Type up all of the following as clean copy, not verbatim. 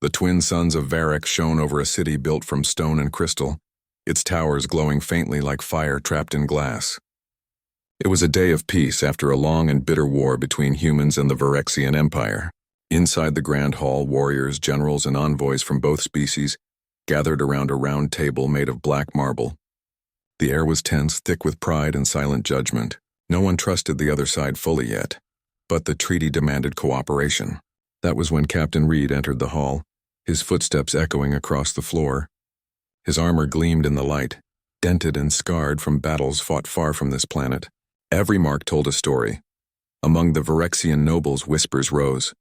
The twin suns of Varek shone over a city built from stone and crystal, its towers glowing faintly like fire trapped in glass. It was a day of peace after a long and bitter war between humans and the Varexian Empire. Inside the Grand Hall, warriors, generals, and envoys from both species gathered around a round table made of black marble. The air was tense, thick with pride and silent judgment. No one trusted the other side fully yet, but the treaty demanded cooperation. That was when Captain Reed entered the hall, his footsteps echoing across the floor. His armor gleamed in the light, dented and scarred from battles fought far from this planet. Every mark told a story. Among the Varexian nobles, whispers rose.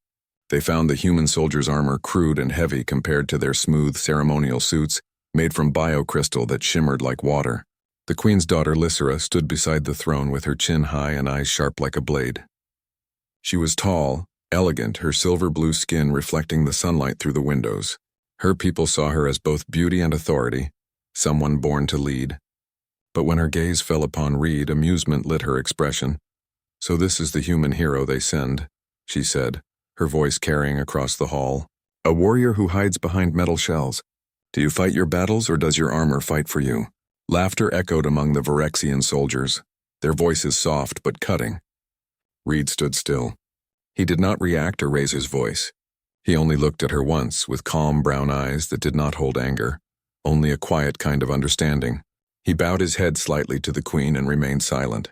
They found the human soldiers' armor crude and heavy compared to their smooth ceremonial suits made from biocrystal that shimmered like water. The queen's daughter Lysera stood beside the throne with her chin high and eyes sharp like a blade. She was tall, elegant, her silver-blue skin reflecting the sunlight through the windows. Her people saw her as both beauty and authority, someone born to lead. But when her gaze fell upon Reed, amusement lit her expression. "So this is the human hero they send," she said, her voice carrying across the hall. "A warrior who hides behind metal shells. Do you fight your battles or does your armor fight for you?" Laughter echoed among the Varexian soldiers, their voices soft but cutting. Reed stood still. He did not react or raise his voice. He only looked at her once with calm brown eyes that did not hold anger, only a quiet kind of understanding. He bowed his head slightly to the queen and remained silent.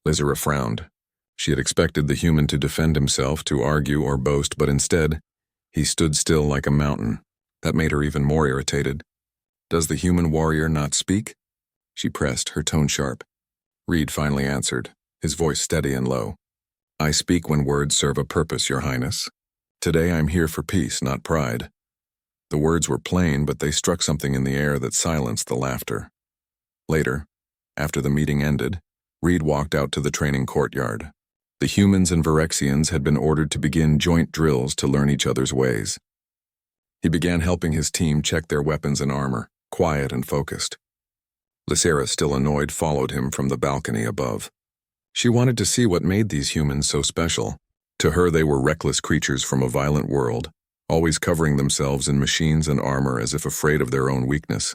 Lysera frowned. She had expected the human to defend himself, to argue or boast, but instead, he stood still like a mountain. That made her even more irritated. "Does the human warrior not speak?" She pressed, her tone sharp. Reed finally answered, his voice steady and low. "I speak when words serve a purpose, Your Highness. Today I'm here for peace, not pride." The words were plain, but they struck something in the air that silenced the laughter. Later, after the meeting ended, Reed walked out to the training courtyard. The humans and Varexians had been ordered to begin joint drills to learn each other's ways. He began helping his team check their weapons and armor, quiet and focused. Lysera, still annoyed, followed him from the balcony above. She wanted to see what made these humans so special. To her, they were reckless creatures from a violent world, always covering themselves in machines and armor as if afraid of their own weakness.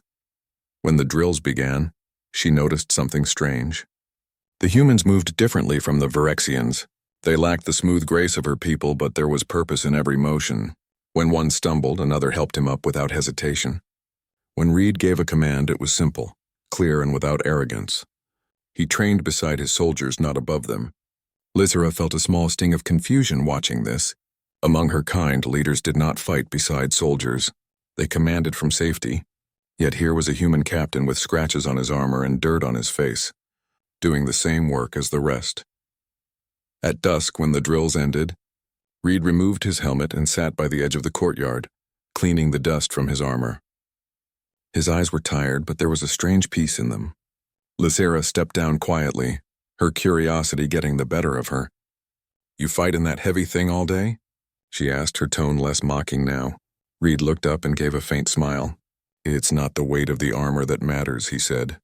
When the drills began, she noticed something strange. The humans moved differently from the Varexians. They lacked the smooth grace of her people, but there was purpose in every motion. When one stumbled, another helped him up without hesitation. When Reed gave a command, it was simple, clear and without arrogance. He trained beside his soldiers, not above them. Lysera felt a small sting of confusion watching this. Among her kind, leaders did not fight beside soldiers. They commanded from safety. Yet here was a human captain with scratches on his armor and dirt on his face, doing the same work as the rest. At dusk, when the drills ended, Reed removed his helmet and sat by the edge of the courtyard, cleaning the dust from his armor. His eyes were tired, but there was a strange peace in them. Lysera stepped down quietly, her curiosity getting the better of her. "You fight in that heavy thing all day?" she asked, her tone less mocking now. Reed looked up and gave a faint smile. "It's not the weight of the armor that matters," he said.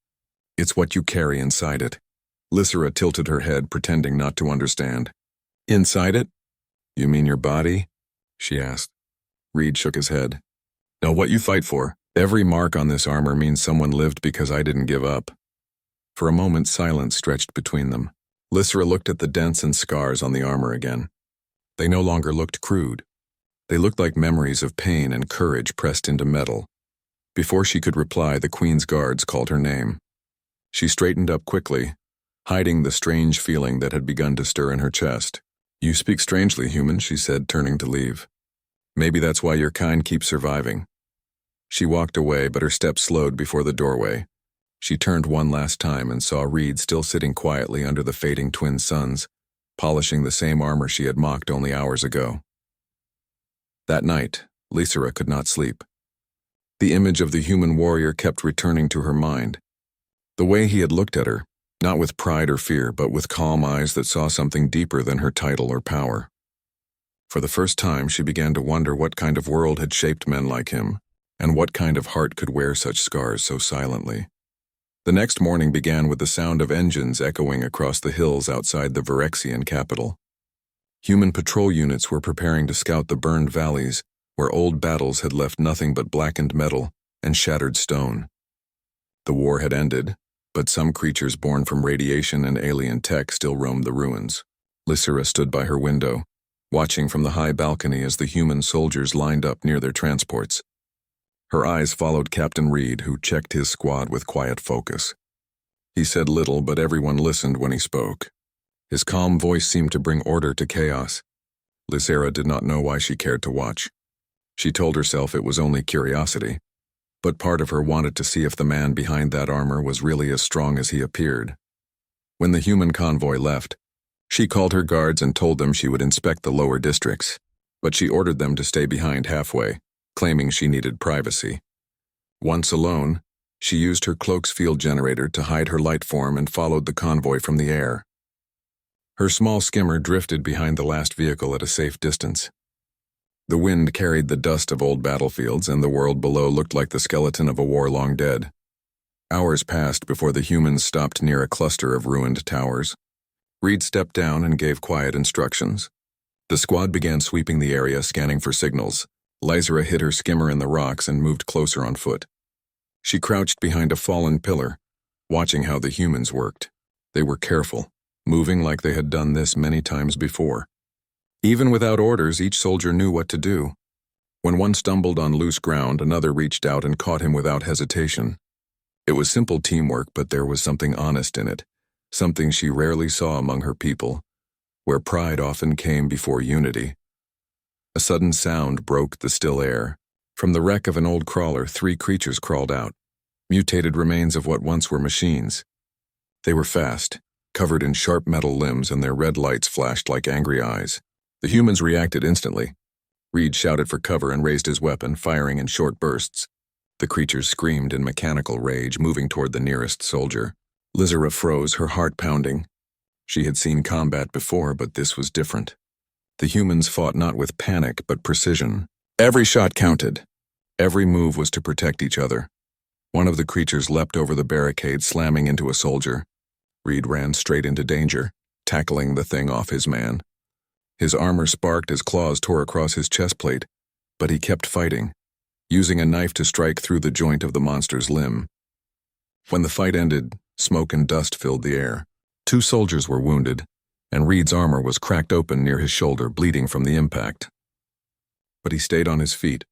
"It's what you carry inside it." Lysera tilted her head, pretending not to understand. "Inside it? You mean your body?" she asked. Reed shook his head. "No, what you fight for. Every mark on this armor means someone lived because I didn't give up." For a moment, silence stretched between them. Lysera looked at the dents and scars on the armor again. They no longer looked crude. They looked like memories of pain and courage pressed into metal. Before she could reply, the Queen's guards called her name. She straightened up quickly, hiding the strange feeling that had begun to stir in her chest. "You speak strangely, human," she said, turning to leave. "Maybe that's why your kind keeps surviving." She walked away, but her steps slowed before the doorway. She turned one last time and saw Reed still sitting quietly under the fading twin suns, polishing the same armor she had mocked only hours ago. That night, Lysera could not sleep. The image of the human warrior kept returning to her mind. The way he had looked at her, not with pride or fear, but with calm eyes that saw something deeper than her title or power. For the first time, she began to wonder what kind of world had shaped men like him, and what kind of heart could wear such scars so silently. The next morning began with the sound of engines echoing across the hills outside the Varexian capital. Human patrol units were preparing to scout the burned valleys, where old battles had left nothing but blackened metal and shattered stone. The war had ended, but some creatures born from radiation and alien tech still roamed the ruins. Lysera stood by her window, watching from the high balcony as the human soldiers lined up near their transports. Her eyes followed Captain Reed, who checked his squad with quiet focus. He said little, but everyone listened when he spoke. His calm voice seemed to bring order to chaos. Lysera did not know why she cared to watch. She told herself it was only curiosity, but part of her wanted to see if the man behind that armor was really as strong as he appeared. When the human convoy left, she called her guards and told them she would inspect the lower districts, but she ordered them to stay behind halfway, claiming she needed privacy. Once alone, she used her cloak's field generator to hide her light form and followed the convoy from the air. Her small skimmer drifted behind the last vehicle at a safe distance. The wind carried the dust of old battlefields, and the world below looked like the skeleton of a war long dead. Hours passed before the humans stopped near a cluster of ruined towers. Reed stepped down and gave quiet instructions. The squad began sweeping the area, scanning for signals. Lysera hid her skimmer in the rocks and moved closer on foot. She crouched behind a fallen pillar, watching how the humans worked. They were careful, moving like they had done this many times before. Even without orders, each soldier knew what to do. When one stumbled on loose ground, another reached out and caught him without hesitation. It was simple teamwork, but there was something honest in it, something she rarely saw among her people, where pride often came before unity. A sudden sound broke the still air. From the wreck of an old crawler, 3 creatures crawled out, mutated remains of what once were machines. They were fast, covered in sharp metal limbs, and their red lights flashed like angry eyes. The humans reacted instantly. Reed shouted for cover and raised his weapon, firing in short bursts. The creatures screamed in mechanical rage, moving toward the nearest soldier. Lysera froze, her heart pounding. She had seen combat before, but this was different. The humans fought not with panic, but precision. Every shot counted. Every move was to protect each other. One of the creatures leapt over the barricade, slamming into a soldier. Reed ran straight into danger, tackling the thing off his man. His armor sparked as claws tore across his chest plate, but he kept fighting, using a knife to strike through the joint of the monster's limb. When the fight ended, smoke and dust filled the air. 2 soldiers were wounded, and Reed's armor was cracked open near his shoulder, bleeding from the impact. But he stayed on his feet,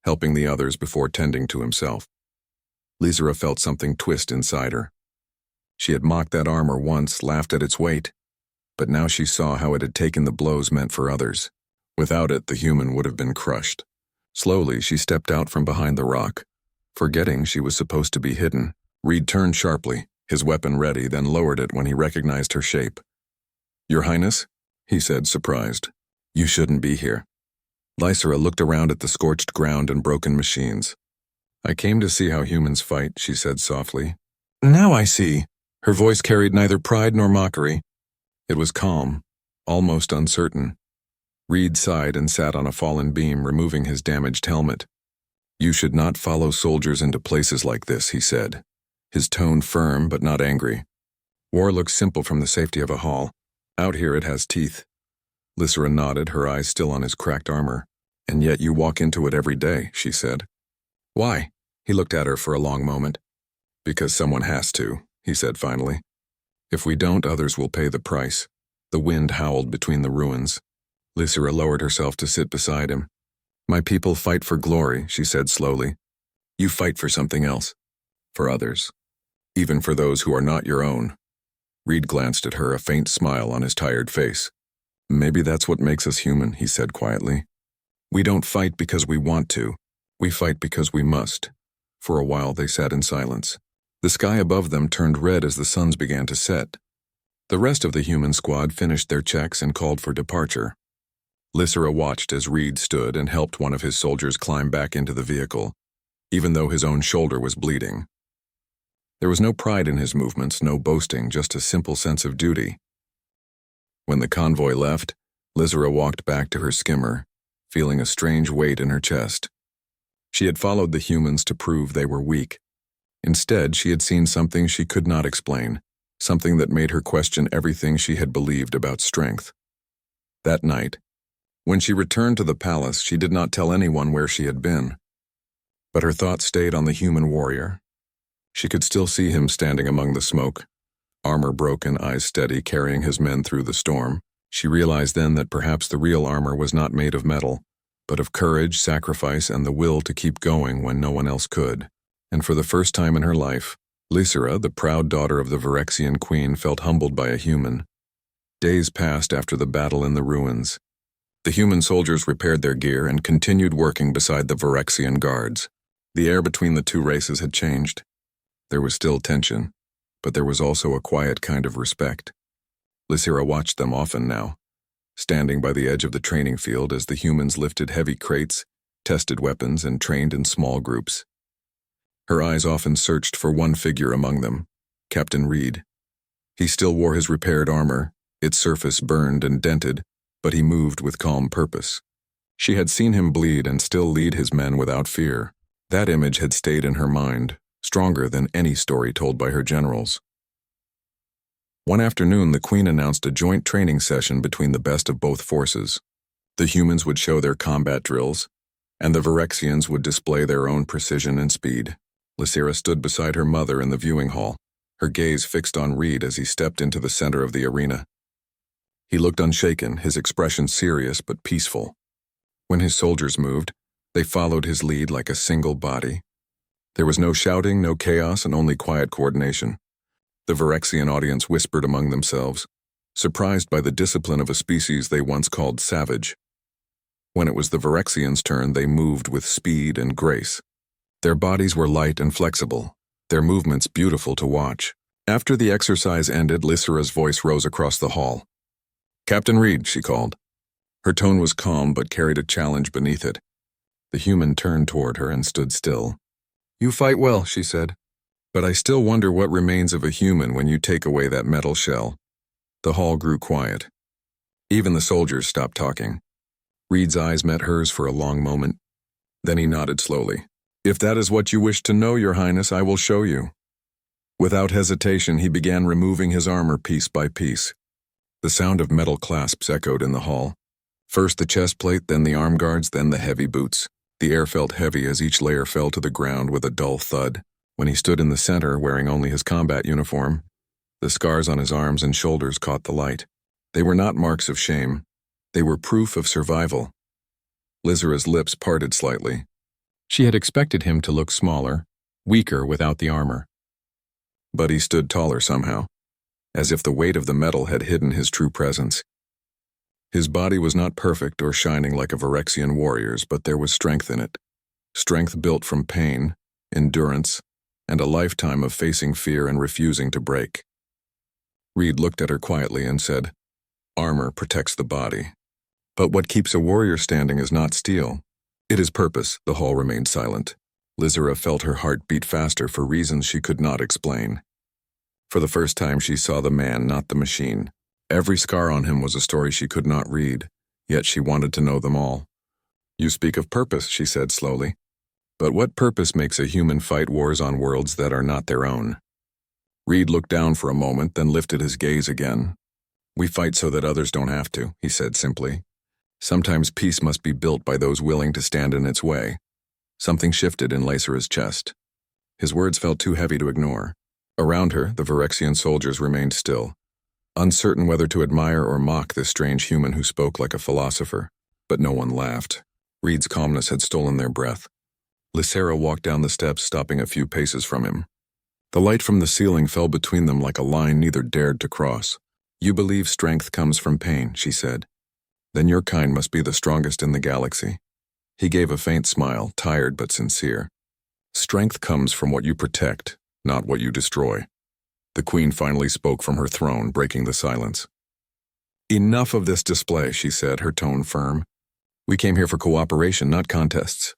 helping the others before tending to himself. Lysera felt something twist inside her. She had mocked that armor once, laughed at its weight, but now she saw how it had taken the blows meant for others. Without it, the human would have been crushed. Slowly, she stepped out from behind the rock, forgetting she was supposed to be hidden. Reed turned sharply, his weapon ready, then lowered it when he recognized her shape. "Your Highness?" he said, surprised. "You shouldn't be here." Lysera looked around at the scorched ground and broken machines. "I came to see how humans fight," she said softly. "Now I see." Her voice carried neither pride nor mockery. It was calm, almost uncertain. Reed sighed and sat on a fallen beam, removing his damaged helmet. "You should not follow soldiers into places like this," he said, his tone firm but not angry. "War looks simple from the safety of a hall. Out here it has teeth." Lysera nodded, her eyes still on his cracked armor. "And yet you walk into it every day," she said. "Why?" He looked at her for a long moment. "Because someone has to," he said finally. "If we don't, others will pay the price." The wind howled between the ruins. Lysera lowered herself to sit beside him. "My people fight for glory," she said slowly. "You fight for something else. For others. Even for those who are not your own." Reed glanced at her, a faint smile on his tired face. "Maybe that's what makes us human," he said quietly. "We don't fight because we want to. We fight because we must." For a while they sat in silence. The sky above them turned red as the suns began to set. The rest of the human squad finished their checks and called for departure. Lysera watched as Reed stood and helped one of his soldiers climb back into the vehicle, even though his own shoulder was bleeding. There was no pride in his movements, no boasting, just a simple sense of duty. When the convoy left, Lysera walked back to her skimmer, feeling a strange weight in her chest. She had followed the humans to prove they were weak. Instead, she had seen something she could not explain, something that made her question everything she had believed about strength. That night, When she returned to the palace, she did not tell anyone where she had been. But her thoughts stayed on the human warrior. She could still see him standing among the smoke, armor broken, eyes steady, carrying his men through the storm. She realized then that perhaps the real armor was not made of metal, but of courage, sacrifice, and the will to keep going when no one else could. And for the first time in her life, Lysera, the proud daughter of the Phyrexian queen, felt humbled by a human. Days passed after the battle in the ruins. The human soldiers repaired their gear and continued working beside the Phyrexian guards. The air between the two races had changed. There was still tension, but there was also a quiet kind of respect. Lysera watched them often now, standing by the edge of the training field as the humans lifted heavy crates, tested weapons, and trained in small groups. Her eyes often searched for one figure among them, Captain Reed. He still wore his repaired armor, its surface burned and dented, but he moved with calm purpose. She had seen him bleed and still lead his men without fear. That image had stayed in her mind, stronger than any story told by her generals. One afternoon, the Queen announced a joint training session between the best of both forces. The humans would show their combat drills, and the Phyrexians would display their own precision and speed. Lysera stood beside her mother in the viewing hall, her gaze fixed on Reed as he stepped into the center of the arena. He looked unshaken, his expression serious but peaceful. When his soldiers moved, they followed his lead like a single body. There was no shouting, no chaos, and only quiet coordination. The Phyrexian audience whispered among themselves, surprised by the discipline of a species they once called savage. When it was the Phyrexians' turn, they moved with speed and grace. Their bodies were light and flexible, their movements beautiful to watch. After the exercise ended, Lysera's voice rose across the hall. "Captain Reed," she called. Her tone was calm but carried a challenge beneath it. The human turned toward her and stood still. "You fight well," she said, "but I still wonder what remains of a human when you take away that metal shell." The hall grew quiet. Even the soldiers stopped talking. Reed's eyes met hers for a long moment. Then he nodded slowly. "If that is what you wish to know, Your Highness, I will show you." Without hesitation, he began removing his armor piece by piece. The sound of metal clasps echoed in the hall. First the chest plate, then the arm guards, then the heavy boots. The air felt heavy as each layer fell to the ground with a dull thud. When he stood in the center, wearing only his combat uniform, the scars on his arms and shoulders caught the light. They were not marks of shame. They were proof of survival. Lysera's lips parted slightly. She had expected him to look smaller, weaker without the armor. But he stood taller somehow, as if the weight of the metal had hidden his true presence. His body was not perfect or shining like a Phyrexian warrior's, but there was strength in it. Strength built from pain, endurance, and a lifetime of facing fear and refusing to break. Reed looked at her quietly and said, "Armor protects the body. But what keeps a warrior standing is not steel. It is purpose." The hall remained silent. Lysera felt her heart beat faster for reasons she could not explain. For the first time she saw the man, not the machine. Every scar on him was a story she could not read, yet she wanted to know them all. "You speak of purpose," she said slowly. "But what purpose makes a human fight wars on worlds that are not their own?" Reed looked down for a moment, then lifted his gaze again. "We fight so that others don't have to," he said simply. "Sometimes peace must be built by those willing to stand in its way." Something shifted in Lysera's chest. His words felt too heavy to ignore. Around her, the Phyrexian soldiers remained still, uncertain whether to admire or mock this strange human who spoke like a philosopher. But no one laughed. Reed's calmness had stolen their breath. Lysera walked down the steps, stopping a few paces from him. The light from the ceiling fell between them like a line neither dared to cross. "You believe strength comes from pain," she said. "Then your kind must be the strongest in the galaxy." He gave a faint smile, tired but sincere. "Strength comes from what you protect, not what you destroy." The Queen finally spoke from her throne, breaking the silence. "Enough of this display," she said, her tone firm. "We came here for cooperation, not contests."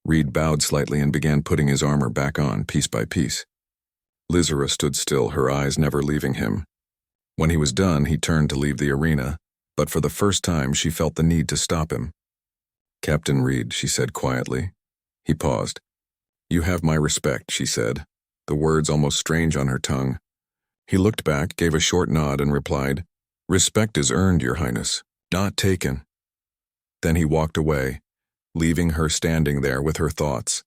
Reed bowed slightly and began putting his armor back on, piece by piece. Lysera stood still, her eyes never leaving him. When he was done, he turned to leave the arena, but for the first time she felt the need to stop him. "Captain Reed," she said quietly. He paused. "You have my respect," she said, the words almost strange on her tongue. He looked back, gave a short nod, and replied, "Respect is earned, Your Highness, not taken." Then he walked away, leaving her standing there with her thoughts.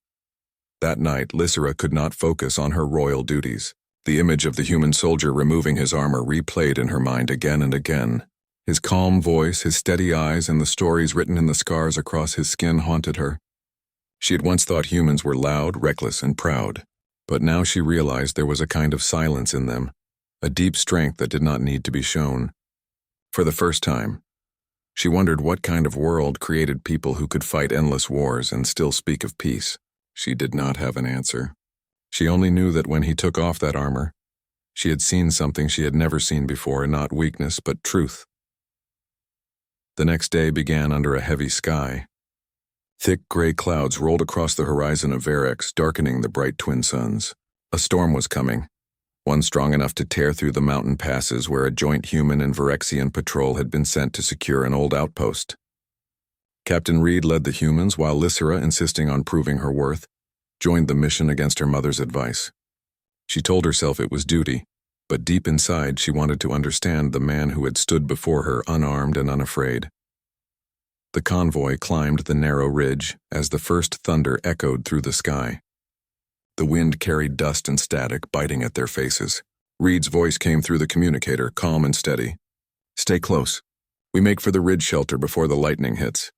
That night, Lysera could not focus on her royal duties. The image of the human soldier removing his armor replayed in her mind again and again. His calm voice, his steady eyes, and the stories written in the scars across his skin haunted her. She had once thought humans were loud, reckless, and proud, but now she realized there was a kind of silence in them, a deep strength that did not need to be shown. For the first time, she wondered what kind of world created people who could fight endless wars and still speak of peace. She did not have an answer. She only knew that when he took off that armor, she had seen something she had never seen before, not weakness, but truth. The next day began under a heavy sky. Thick gray clouds rolled across the horizon of Verex, darkening the bright twin suns. A storm was coming, one strong enough to tear through the mountain passes where a joint human and Verexian patrol had been sent to secure an old outpost. Captain Reed led the humans while Lysera, insisting on proving her worth, joined the mission against her mother's advice. She told herself it was duty, but deep inside she wanted to understand the man who had stood before her unarmed and unafraid. The convoy climbed the narrow ridge as the first thunder echoed through the sky. The wind carried dust and static, biting at their faces. Reed's voice came through the communicator, calm and steady. "Stay close. We make for the ridge shelter before the lightning hits."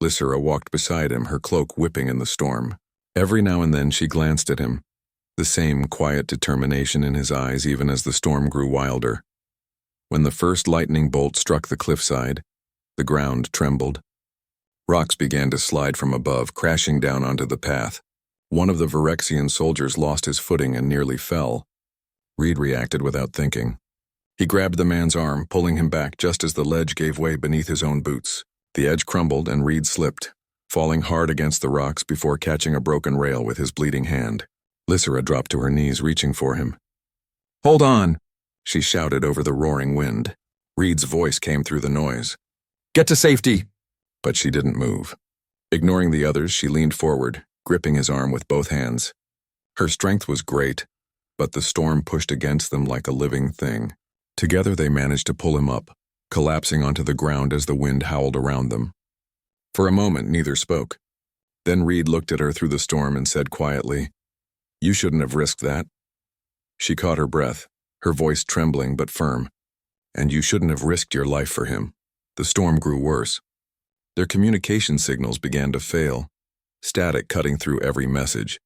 Lysera walked beside him, her cloak whipping in the storm. Every now and then she glanced at him, the same quiet determination in his eyes even as the storm grew wilder. When the first lightning bolt struck the cliffside, the ground trembled. Rocks began to slide from above, crashing down onto the path. One of the Verexian soldiers lost his footing and nearly fell. Reed reacted without thinking. He grabbed the man's arm, pulling him back just as the ledge gave way beneath his own boots. The edge crumbled and Reed slipped, falling hard against the rocks before catching a broken rail with his bleeding hand. Lysera dropped to her knees, reaching for him. "Hold on!" she shouted over the roaring wind. Reed's voice came through the noise. "Get to safety!" But she didn't move. Ignoring the others, she leaned forward, gripping his arm with both hands. Her strength was great, but the storm pushed against them like a living thing. Together they managed to pull him up, collapsing onto the ground as the wind howled around them. For a moment, neither spoke. Then Reed looked at her through the storm and said quietly, "You shouldn't have risked that." She caught her breath, her voice trembling but firm. "And you shouldn't have risked your life for him." The storm grew worse. Their communication signals began to fail, static cutting through every message.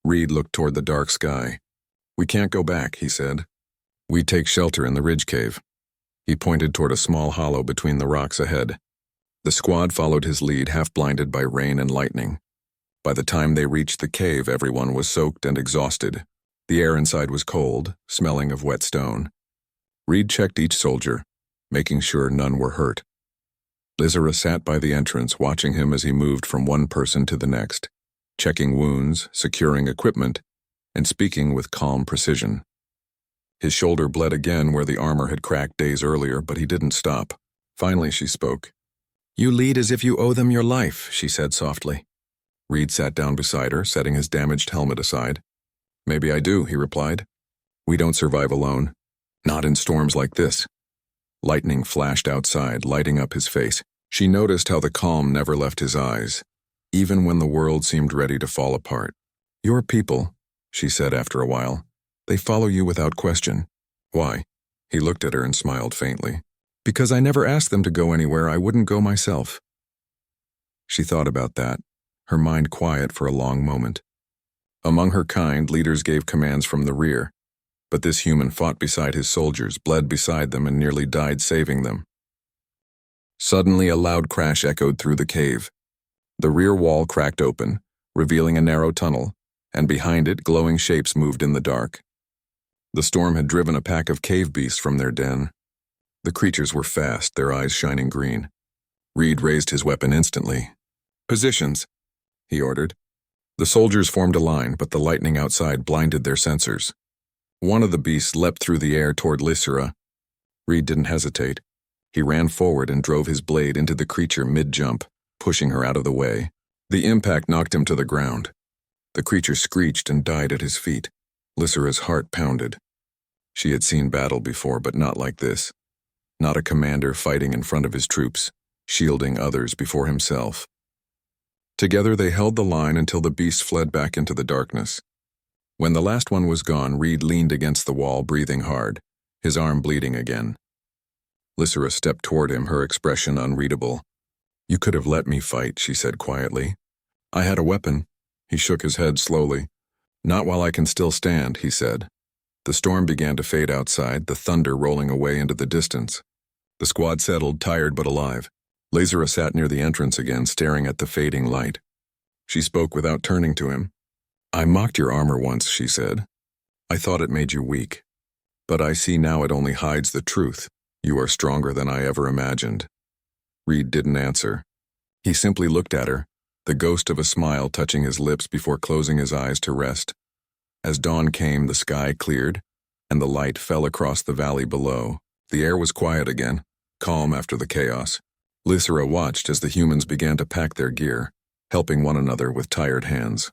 Reed looked toward the dark sky. "We can't go back," he said. "We take shelter in the ridge cave." He pointed toward a small hollow between the rocks ahead. The squad followed his lead, half blinded by rain and lightning. By the time they reached the cave, everyone was soaked and exhausted. The air inside was cold, smelling of wet stone. Reed checked each soldier, making sure none were hurt. Lysera sat by the entrance, watching him as he moved from one person to the next, checking wounds, securing equipment, and speaking with calm precision. His shoulder bled again where the armor had cracked days earlier, but he didn't stop. Finally, she spoke. "You lead as if you owe them your life," she said softly. Reed sat down beside her, setting his damaged helmet aside. "Maybe I do," he replied. "We don't survive alone. Not in storms like this." Lightning flashed outside, lighting up his face. She noticed how the calm never left his eyes, even when the world seemed ready to fall apart. "Your people," she said after a while. "They follow you without question." "Why?" He looked at her and smiled faintly. "Because I never asked them to go anywhere I wouldn't go myself." She thought about that, her mind quiet for a long moment. Among her kind, leaders gave commands from the rear, but this human fought beside his soldiers, bled beside them, and nearly died saving them. Suddenly, a loud crash echoed through the cave. The rear wall cracked open, revealing a narrow tunnel, and behind it, glowing shapes moved in the dark. The storm had driven a pack of cave beasts from their den. The creatures were fast, their eyes shining green. Reed raised his weapon instantly. "Positions," he ordered. The soldiers formed a line, but the lightning outside blinded their sensors. One of the beasts leapt through the air toward Lysera. Reed didn't hesitate. He ran forward and drove his blade into the creature mid-jump, pushing her out of the way. The impact knocked him to the ground. The creature screeched and died at his feet. Lysera's heart pounded. She had seen battle before, but not like this. Not a commander fighting in front of his troops. shielding others before himself. Together they held the line until the beast fled back into the darkness. When the last one was gone, Reed leaned against the wall, breathing hard, his arm bleeding again. Lysera stepped toward him, her expression unreadable. "You could have let me fight," she said quietly. "I had a weapon." He shook his head slowly. "Not while I can still stand," he said. The storm began to fade outside, the thunder rolling away into the distance. The squad settled, tired but alive. Lysera sat near the entrance again, staring at the fading light. She spoke without turning to him. "I mocked your armor once," she said. "I thought it made you weak. But I see now it only hides the truth. You are stronger than I ever imagined." Reed didn't answer. He simply looked at her, the ghost of a smile touching his lips before closing his eyes to rest. As dawn came, the sky cleared, and the light fell across the valley below. The air was quiet again, calm after the chaos. Lysera watched as the humans began to pack their gear, helping one another with tired hands.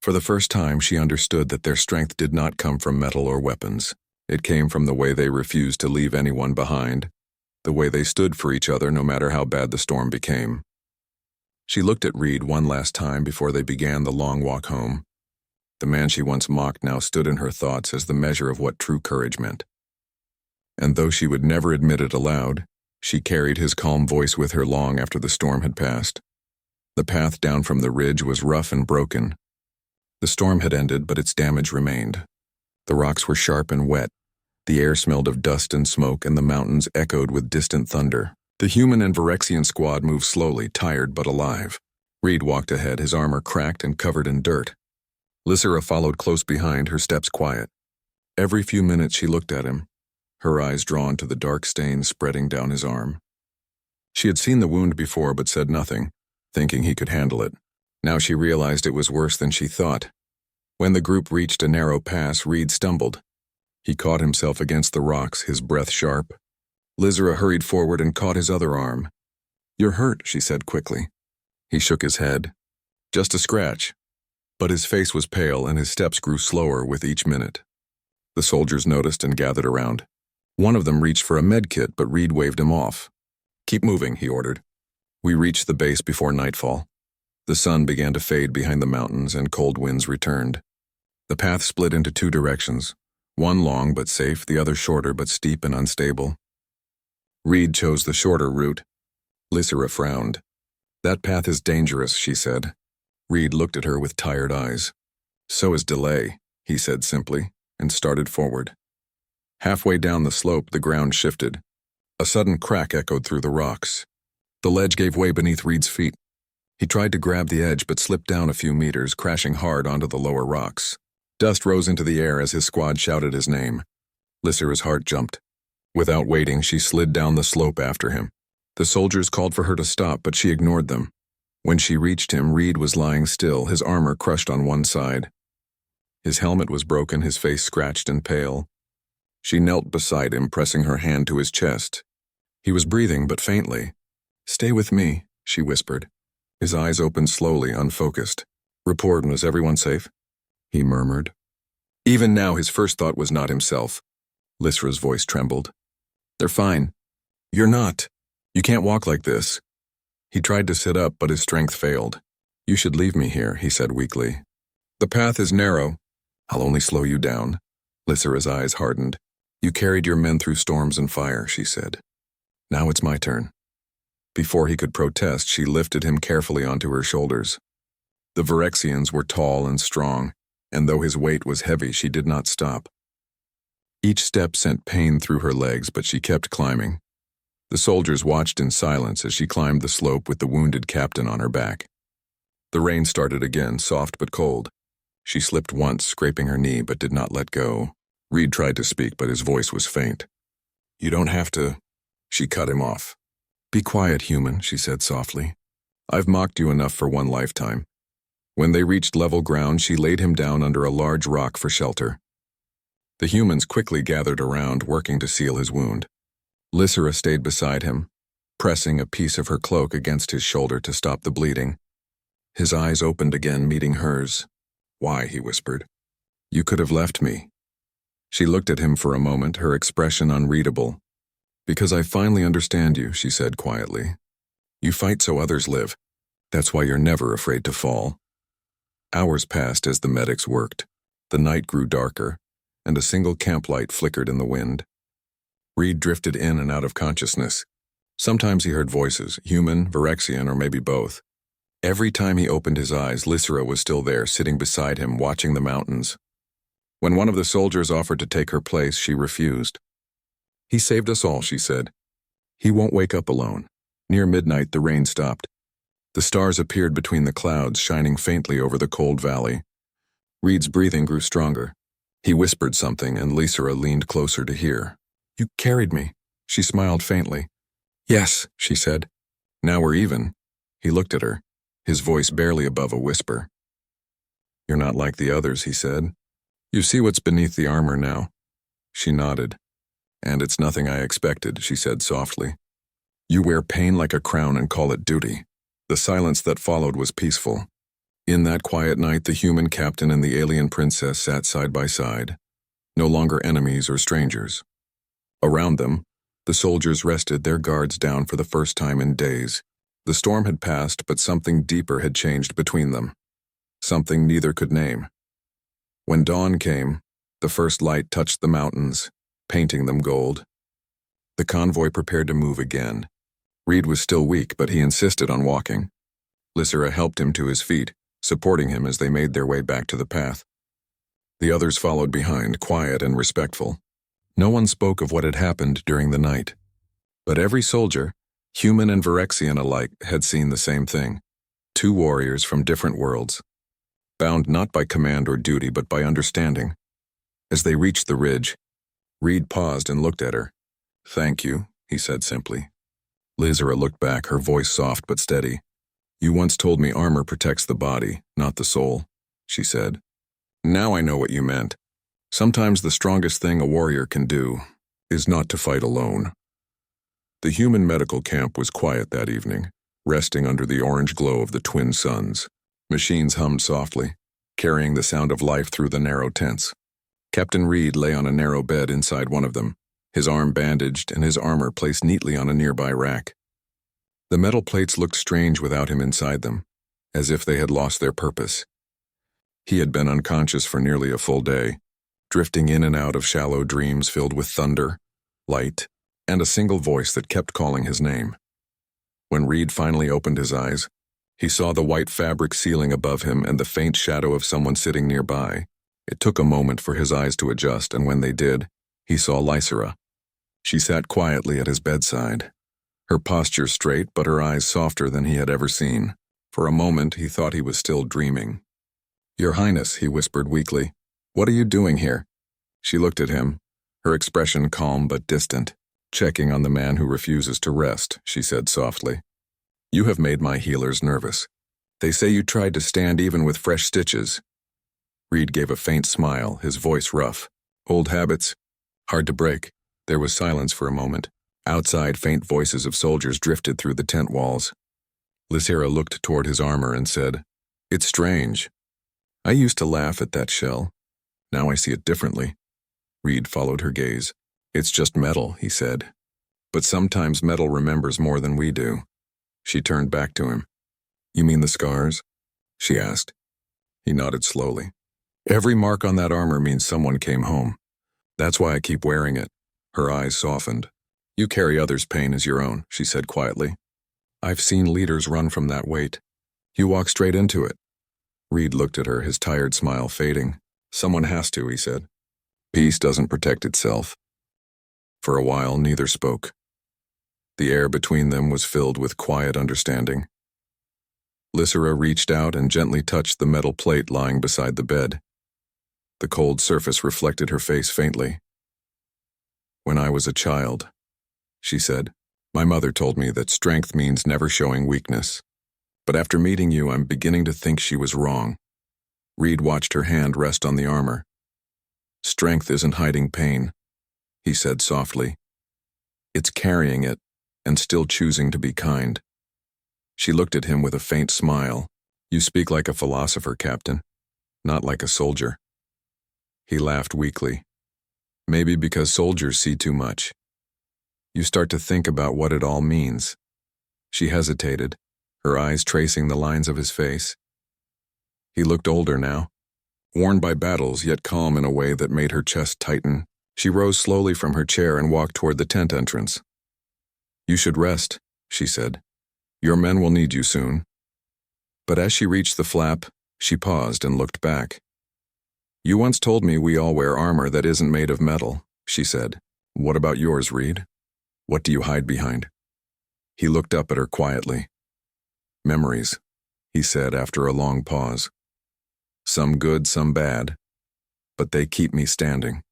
For the first time, she understood that their strength did not come from metal or weapons. It came from the way they refused to leave anyone behind, the way they stood for each other no matter how bad the storm became. She looked at Reed one last time before they began the long walk home. The man she once mocked now stood in her thoughts as the measure of what true courage meant. And though she would never admit it aloud, she carried his calm voice with her long after the storm had passed. The path down from the ridge was rough and broken. The storm had ended, but its damage remained. The rocks were sharp and wet. The air smelled of dust and smoke, and the mountains echoed with distant thunder. The human and Virexian squad moved slowly, tired but alive. Reed walked ahead, his armor cracked and covered in dirt. Lysera followed close behind, her steps quiet. Every few minutes she looked at him, her eyes drawn to the dark stains spreading down his arm. She had seen the wound before but said nothing, thinking he could handle it. Now she realized it was worse than she thought. When the group reached a narrow pass, Reed stumbled. He caught himself against the rocks, his breath sharp. Lysera hurried forward and caught his other arm. "You're hurt," she said quickly. He shook his head. "Just a scratch." But his face was pale and his steps grew slower with each minute. The soldiers noticed and gathered around. One of them reached for a med kit, but Reed waved him off. "Keep moving," he ordered. We reached the base before nightfall. The sun began to fade behind the mountains and cold winds returned. The path split into two directions, one long but safe, the other shorter but steep and unstable. Reed chose the shorter route. Lysera frowned. "That path is dangerous," she said. Reed looked at her with tired eyes. "So is delay," he said simply, and started forward. Halfway down the slope, the ground shifted. A sudden crack echoed through the rocks. The ledge gave way beneath Reed's feet. He tried to grab the edge but slipped down a few meters, crashing hard onto the lower rocks. Dust rose into the air as his squad shouted his name. Lysera's heart jumped. Without waiting, she slid down the slope after him. The soldiers called for her to stop, but she ignored them. When she reached him, Reed was lying still, his armor crushed on one side. His helmet was broken, his face scratched and pale. She knelt beside him, pressing her hand to his chest. He was breathing, but faintly. "Stay with me," she whispered. His eyes opened slowly, unfocused. "Report, is everyone safe?" he murmured. Even now, his first thought was not himself. Lysera's voice trembled. "They're fine." "You're not. You can't walk like this." He tried to sit up, but his strength failed. "You should leave me here," he said weakly. "The path is narrow." "I'll only slow you down." Lysera's eyes hardened. "You carried your men through storms and fire," she said. "Now it's my turn." Before he could protest, she lifted him carefully onto her shoulders. The Virexians were tall and strong, and though his weight was heavy, she did not stop. Each step sent pain through her legs, but she kept climbing. The soldiers watched in silence as she climbed the slope with the wounded captain on her back. The rain started again, soft but cold. She slipped once, scraping her knee, but did not let go. Reed tried to speak, but his voice was faint. "You don't have to." She cut him off. "Be quiet, human," she said softly. "I've mocked you enough for one lifetime." When they reached level ground, she laid him down under a large rock for shelter. The humans quickly gathered around, working to seal his wound. Lysera stayed beside him, pressing a piece of her cloak against his shoulder to stop the bleeding. His eyes opened again, meeting hers. "Why?" he whispered. "You could have left me." She looked at him for a moment, her expression unreadable. "Because I finally understand you," she said quietly. You fight so others live. That's why you're never afraid to fall. Hours passed as the medics worked. The night grew darker, and a single camp light flickered in the wind. Reed drifted in and out of consciousness. Sometimes he heard voices, human, Virexian, or maybe both. Every time he opened his eyes, Lysera was still there, sitting beside him, watching the mountains. When one of the soldiers offered to take her place, she refused. "He saved us all," she said. "He won't wake up alone." Near midnight, the rain stopped. The stars appeared between the clouds, shining faintly over the cold valley. Reed's breathing grew stronger. He whispered something, and Lysera leaned closer to hear. "You carried me." She smiled faintly. "Yes," she said. "Now we're even." He looked at her, his voice barely above a whisper. "You're not like the others," he said. "You see what's beneath the armor now." She nodded. "And it's nothing I expected," she said softly. "You wear pain like a crown and call it duty." The silence that followed was peaceful. In that quiet night, the human captain and the alien princess sat side by side, no longer enemies or strangers. Around them, the soldiers rested, their guards down for the first time in days. The storm had passed, but something deeper had changed between them. Something neither could name. When dawn came, the first light touched the mountains, painting them gold. The convoy prepared to move again. Reed was still weak, but he insisted on walking. Lysera helped him to his feet, supporting him as they made their way back to the path. The others followed behind, quiet and respectful. No one spoke of what had happened during the night. But every soldier, human and Virexian alike, had seen the same thing. Two warriors from different worlds, bound not by command or duty but by understanding. As they reached the ridge, Reed paused and looked at her. "Thank you," he said simply. Lysera looked back, her voice soft but steady. "You once told me armor protects the body, not the soul," she said. "Now I know what you meant. Sometimes the strongest thing a warrior can do is not to fight alone." The human medical camp was quiet that evening, resting under the orange glow of the twin suns. Machines hummed softly, carrying the sound of life through the narrow tents. Captain Reed lay on a narrow bed inside one of them, his arm bandaged and his armor placed neatly on a nearby rack. The metal plates looked strange without him inside them, as if they had lost their purpose. He had been unconscious for nearly a full day, drifting in and out of shallow dreams filled with thunder, light, and a single voice that kept calling his name. When Reed finally opened his eyes, he saw the white fabric ceiling above him and the faint shadow of someone sitting nearby. It took a moment for his eyes to adjust, and when they did, he saw Lysera. She sat quietly at his bedside, her posture straight but her eyes softer than he had ever seen. For a moment, he thought he was still dreaming. "Your Highness," he whispered weakly, "what are you doing here?" She looked at him, her expression calm but distant. "Checking on the man who refuses to rest," she said softly. "You have made my healers nervous. They say you tried to stand even with fresh stitches." Reed gave a faint smile, his voice rough. "Old habits, hard to break." There was silence for a moment. Outside, faint voices of soldiers drifted through the tent walls. Lysera looked toward his armor and said, "It's strange. I used to laugh at that shell. Now I see it differently." Reed followed her gaze. "It's just metal," he said. "But sometimes metal remembers more than we do." She turned back to him. "You mean the scars?" she asked. He nodded slowly. "Every mark on that armor means someone came home. That's why I keep wearing it." Her eyes softened. "You carry others' pain as your own," she said quietly. "I've seen leaders run from that weight. You walk straight into it." Reed looked at her, his tired smile fading. "Someone has to," he said. "Peace doesn't protect itself." For a while, neither spoke. The air between them was filled with quiet understanding. Lysera reached out and gently touched the metal plate lying beside the bed. The cold surface reflected her face faintly. "When I was a child," she said, "my mother told me that strength means never showing weakness. But after meeting you, I'm beginning to think she was wrong." Reed watched her hand rest on the armor. "Strength isn't hiding pain," he said softly. "It's carrying it and still choosing to be kind." She looked at him with a faint smile. "You speak like a philosopher, Captain, not like a soldier." He laughed weakly. "Maybe because soldiers see too much. You start to think about what it all means. She hesitated, her eyes tracing the lines of his face. He looked older now, worn by battles yet calm in a way that made her chest tighten. She rose slowly from her chair and walked toward the tent entrance. "You should rest," she said. "Your men will need you soon." But as she reached the flap, she paused and looked back. "You once told me we all wear armor that isn't made of metal," she said. "What about yours, Reed? What do you hide behind?" He looked up at her quietly. "Memories," he said after a long pause. "Some good, some bad, but they keep me standing."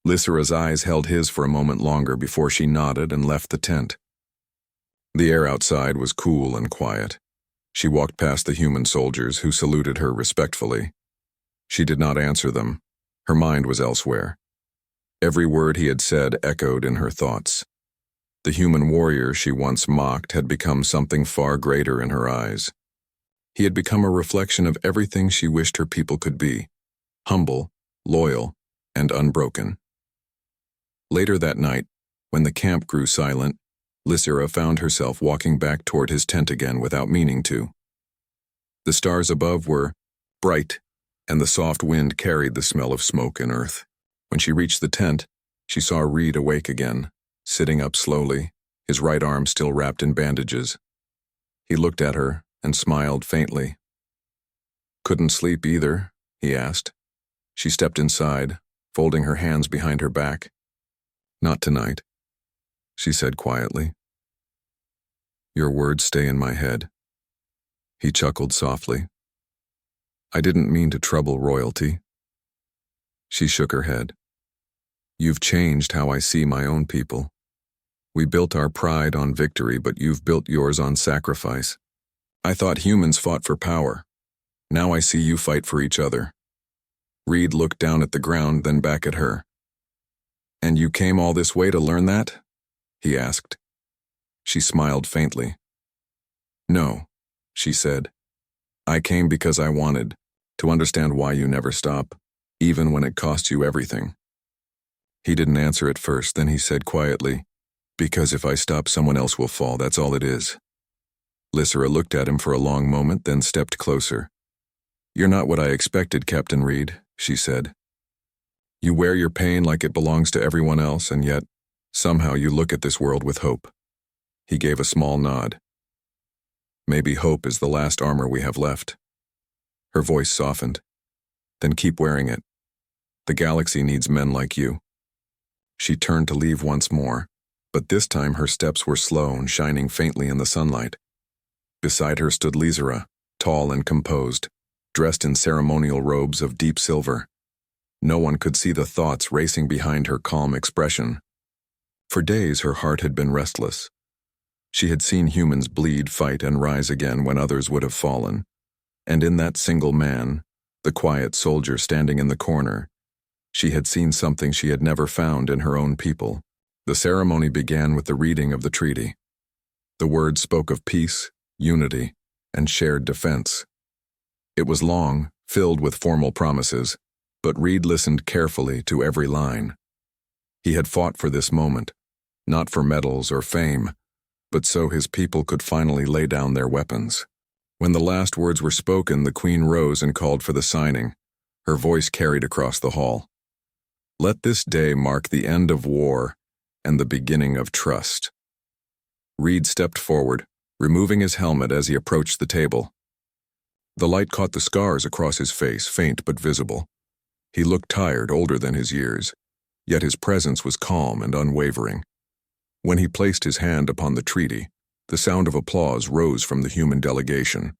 Lysera's eyes held his for a moment longer before she nodded and left the tent. The air outside was cool and quiet. She walked past the human soldiers who saluted her respectfully. She did not answer them. Her mind was elsewhere. Every word he had said echoed in her thoughts. The human warrior she once mocked had become something far greater in her eyes. He had become a reflection of everything she wished her people could be: humble, loyal, and unbroken. Later that night, when the camp grew silent, Lysera found herself walking back toward his tent again without meaning to. The stars above were bright, and the soft wind carried the smell of smoke and earth. When she reached the tent, she saw Reed awake again, sitting up slowly, his right arm still wrapped in bandages. He looked at her and smiled faintly. "Couldn't sleep either?" he asked. She stepped inside, folding her hands behind her back. "Not tonight," she said quietly. "Your words stay in my head." He chuckled softly. "I didn't mean to trouble royalty." She shook her head. "You've changed how I see my own people. We built our pride on victory, but you've built yours on sacrifice. I thought humans fought for power. Now I see you fight for each other." Reed looked down at the ground, then back at her. "And you came all this way to learn that?" he asked. She smiled faintly. "No," she said. "I came because I wanted to understand why you never stop, even when it costs you everything." He didn't answer at first, then he said quietly, "Because if I stop, someone else will fall, that's all it is." Lysera looked at him for a long moment, then stepped closer. "You're not what I expected, Captain Reed," she said. "You wear your pain like it belongs to everyone else, and yet, somehow you look at this world with hope." He gave a small nod. "Maybe hope is the last armor we have left." Her voice softened. "Then keep wearing it. The galaxy needs men like you." She turned to leave once more, but this time her steps were slow and shining faintly in the sunlight. Beside her stood Lysera, tall and composed, dressed in ceremonial robes of deep silver. No one could see the thoughts racing behind her calm expression. For days her heart had been restless. She had seen humans bleed, fight, and rise again when others would have fallen. And in that single man, the quiet soldier standing in the corner, she had seen something she had never found in her own people. The ceremony began with the reading of the treaty. The words spoke of peace, unity, and shared defense. It was long, filled with formal promises, but Reed listened carefully to every line. He had fought for this moment, not for medals or fame, but so his people could finally lay down their weapons. When the last words were spoken, the Queen rose and called for the signing. Her voice carried across the hall. "Let this day mark the end of war and the beginning of trust." Reed stepped forward, removing his helmet as he approached the table. The light caught the scars across his face, faint but visible. He looked tired, older than his years, yet his presence was calm and unwavering. When he placed his hand upon the treaty, the sound of applause rose from the human delegation.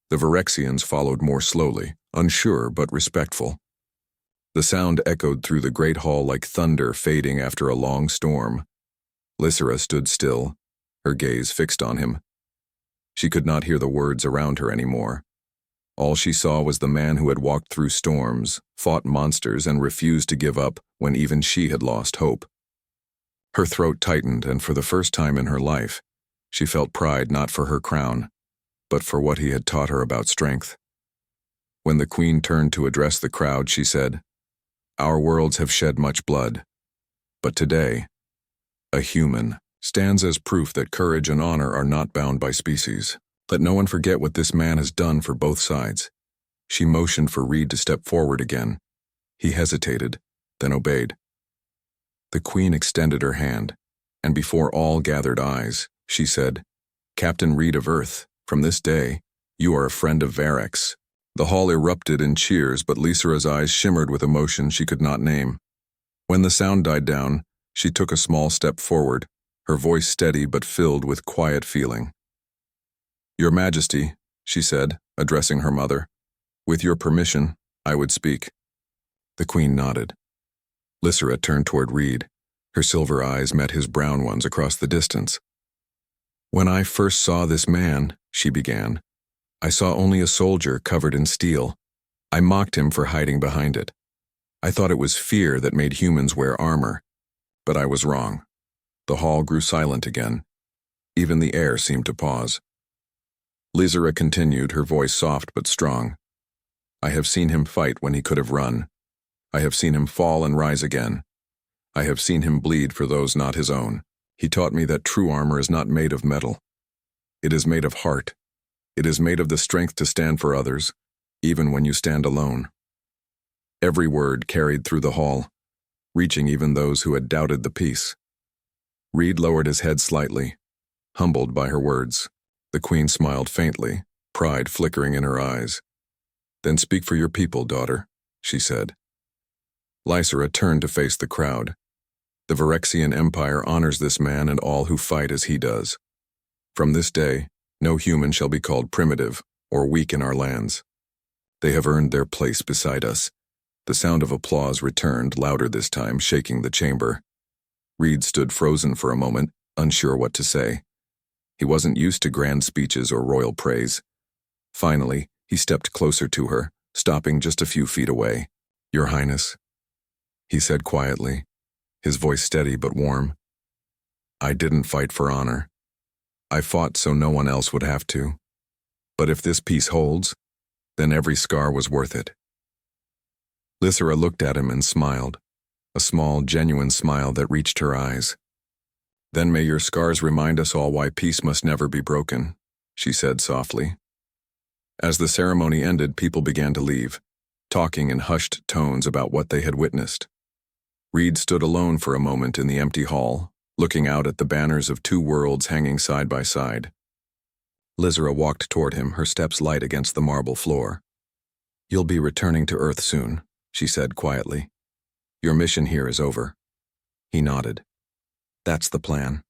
The Virexians followed more slowly, unsure but respectful. The sound echoed through the great hall like thunder fading after a long storm. Lysera stood still, her gaze fixed on him. She could not hear the words around her anymore. All she saw was the man who had walked through storms, fought monsters, and refused to give up when even she had lost hope. Her throat tightened, and for the first time in her life, she felt pride not for her crown, but for what he had taught her about strength. When the Queen turned to address the crowd, she said, "Our worlds have shed much blood, but today, a human stands as proof that courage and honor are not bound by species. Let no one forget what this man has done for both sides. She motioned for Reed to step forward again. He hesitated, then obeyed. The Queen extended her hand, and before all gathered eyes, she said, "Captain Reed of Earth, from this day, you are a friend of Varric's." The hall erupted in cheers, but Lysera's eyes shimmered with emotion she could not name. When the sound died down, she took a small step forward, her voice steady but filled with quiet feeling. "Your Majesty," she said, addressing her mother, "with your permission, I would speak." The Queen nodded. Lysera turned toward Reed. Her silver eyes met his brown ones across the distance. "When I first saw this man," she began, "I saw only a soldier covered in steel. I mocked him for hiding behind it. I thought it was fear that made humans wear armor. But I was wrong." The hall grew silent again. Even the air seemed to pause. Lysera continued, her voice soft but strong. "I have seen him fight when he could have run. I have seen him fall and rise again. I have seen him bleed for those not his own. He taught me that true armor is not made of metal. It is made of heart. It is made of the strength to stand for others, even when you stand alone." Every word carried through the hall, reaching even those who had doubted the peace. Reed lowered his head slightly, humbled by her words. The Queen smiled faintly, pride flickering in her eyes. "Then speak for your people, daughter," she said. Lysera turned to face the crowd. "The Varexian Empire honors this man and all who fight as he does. From this day, no human shall be called primitive or weak in our lands. They have earned their place beside us." The sound of applause returned, louder this time, shaking the chamber. Reed stood frozen for a moment, unsure what to say. He wasn't used to grand speeches or royal praise. Finally, he stepped closer to her, stopping just a few feet away. "Your Highness," he said quietly, his voice steady but warm. "I didn't fight for honor. I fought so no one else would have to. But if this peace holds, then every scar was worth it." Lysera looked at him and smiled, a small, genuine smile that reached her eyes. "Then may your scars remind us all why peace must never be broken," she said softly. As the ceremony ended, people began to leave, talking in hushed tones about what they had witnessed. Reed stood alone for a moment in the empty hall, looking out at the banners of two worlds hanging side by side. Lysera walked toward him, her steps light against the marble floor. "You'll be returning to Earth soon," she said quietly. "Your mission here is over." He nodded. "That's the plan."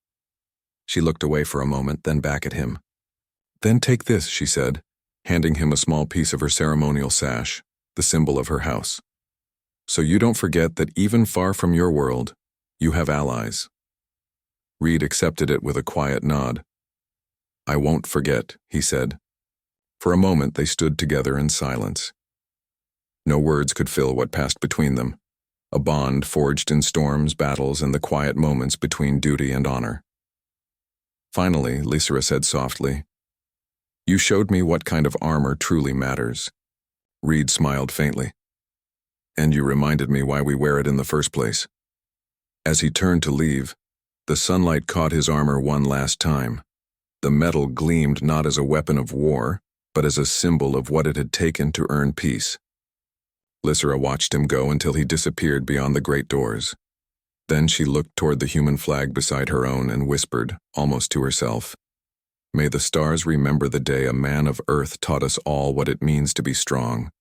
She looked away for a moment, then back at him. "Then take this," she said, handing him a small piece of her ceremonial sash, the symbol of her house. "So you don't forget that even far from your world, you have allies." Reed accepted it with a quiet nod. "I won't forget," he said. For a moment they stood together in silence. No words could fill what passed between them, a bond forged in storms, battles, and the quiet moments between duty and honor. Finally, Lysera said softly, "You showed me what kind of armor truly matters." Reed smiled faintly. "And you reminded me why we wear it in the first place." As he turned to leave, the sunlight caught his armor one last time. The metal gleamed not as a weapon of war, but as a symbol of what it had taken to earn peace. Lysera watched him go until he disappeared beyond the great doors. Then she looked toward the human flag beside her own and whispered, almost to herself, "May the stars remember the day a man of Earth taught us all what it means to be strong."